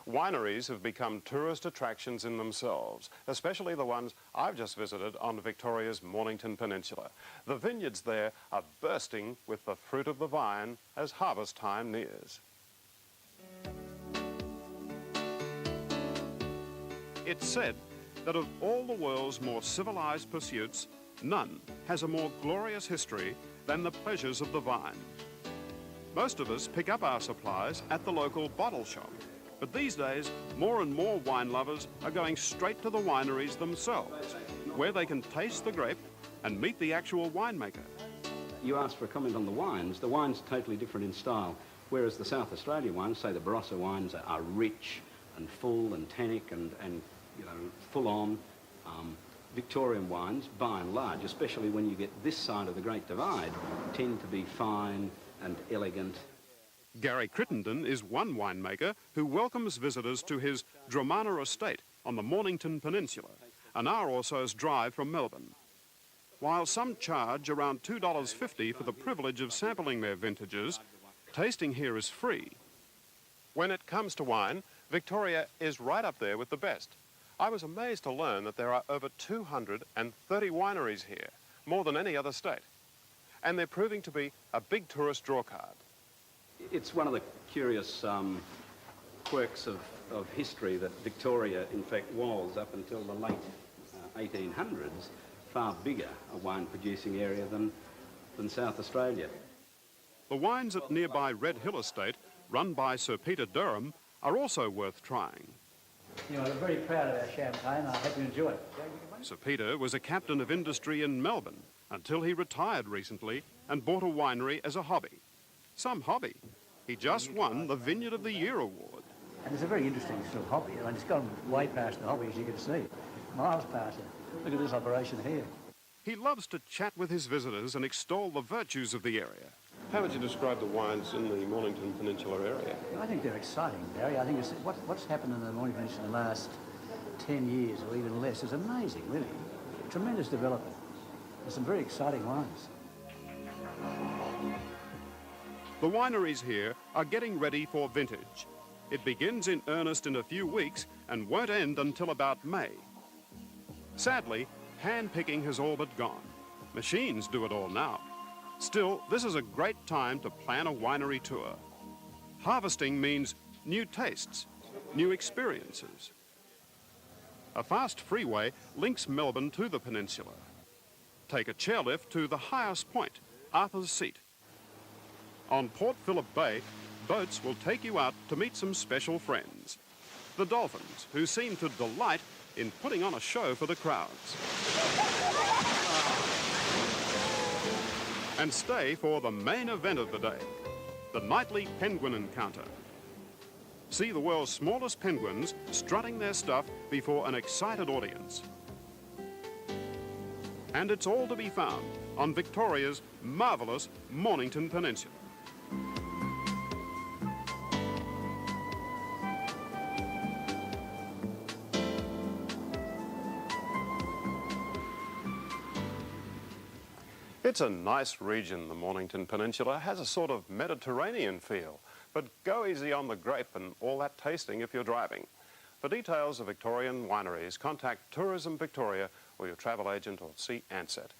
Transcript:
Wineries have become tourist attractions in themselves, especially the ones I've just visited on Victoria's Mornington Peninsula. The vineyards there are bursting with the fruit of the vine as harvest time nears. It's said that of all the world's more civilized pursuits, none has a more glorious history than the pleasures of the vine. Most of us pick up our supplies at the local bottle shop, but these days more and more wine lovers are going straight to the wineries themselves, where they can taste the grape and meet the actual winemaker. You asked for a comment on the wines. The wine's totally different in style, whereas the South Australia wines, say the Barossa wines, are rich and full and tannic and you know, full on. Victorian wines, by and large, especially when you get this side of the Great Divide, tend to be fine and elegant. Gary Crittenden is one winemaker who welcomes visitors to his Dramana estate on the Mornington Peninsula, an hour or so's drive from Melbourne. While some charge around $2.50 for the privilege of sampling their vintages, tasting here is free. When it comes to wine, Victoria is right up there with the best. I was amazed to learn that there are over 230 wineries here, more than any other state. And they're proving to be a big tourist drawcard. It's one of the curious quirks of history that Victoria, in fact, was, up until the late 1800s, far bigger a wine-producing area than South Australia. The wines at nearby Red Hill Estate, run by Sir Peter Durham, are also worth trying. You know, we're very proud of our champagne. I hope you enjoy it. Sir Peter was a captain of industry in Melbourne until he retired recently and bought a winery as a hobby. Some hobby. He just won the Vineyard of the Year award. And it's a very interesting sort of hobby. I mean, it's gone way past the hobby, as you can see. Miles past it. Look at this operation here. He loves to chat with his visitors and extol the virtues of the area. How would you describe the wines in the Mornington Peninsula area? I think they're exciting, Barry. I think it's, what's happened in the Mornington Peninsula in the last 10 years or even less is amazing, really. Tremendous development. There's some very exciting wines. The wineries here are getting ready for vintage. It begins in earnest in a few weeks and won't end until about May. Sadly, hand-picking has all but gone. Machines do it all now. Still, this is a great time to plan a winery tour. Harvesting means new tastes, new experiences. A fast freeway links Melbourne to the peninsula. Take a chairlift to the highest point, Arthur's Seat. On Port Phillip Bay, boats will take you out to meet some special friends. The dolphins, who seem to delight in putting on a show for the crowds. And stay for the main event of the day, the nightly penguin encounter. See the world's smallest penguins strutting their stuff before an excited audience. And it's all to be found on Victoria's marvellous Mornington Peninsula. It's a nice region, the Mornington Peninsula. Has a sort of Mediterranean feel. But go easy on the grape and all that tasting if you're driving. For details of Victorian wineries, contact Tourism Victoria or your travel agent or see Ansett.